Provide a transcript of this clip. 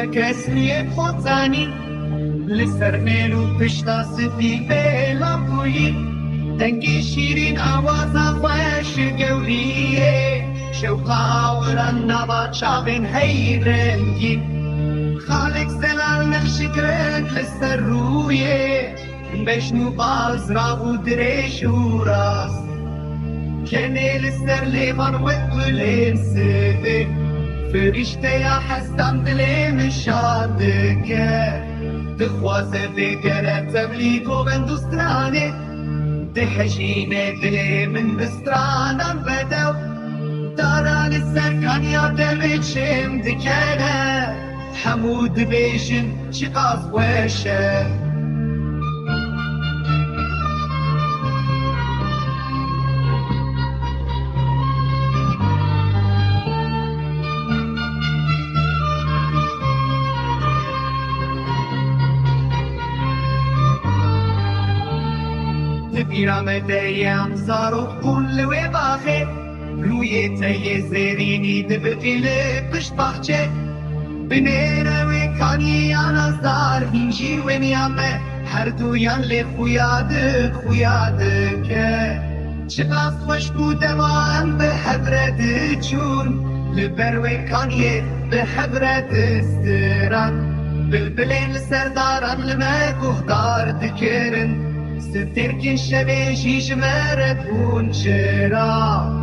وكسني فوتاني لسرميل وبشتا سفي بلا بوي دنگي شيرين آوازا فاش قوليه شوقا ورنا باتشابين هيرنجي خالق زلال نخشكرك لسرويه بشنو بازرا ودريش وراس كني لسر ليفان وقلين سفي فرشته يا حستم دلي مشادك دخواسه دقره تبليغو بندوستراني دحشينه دلي من بسترانا بدو دارا لسر كان يادم شم دكره حمود بيشن شقاص وشه تبيرام ديام صاروا كل وباخي روی تی زرینی دبقیل پشت بخچه بنیره و کانیان از دار هینجی و نیامه هر دویان لی خویاده که چقدر خوش بوده من به حبرت چون لبر و کانیه به حبرت استران بلبلین سرداران لما گهدار دکرن سترکن شبه شیش مرد بون چرا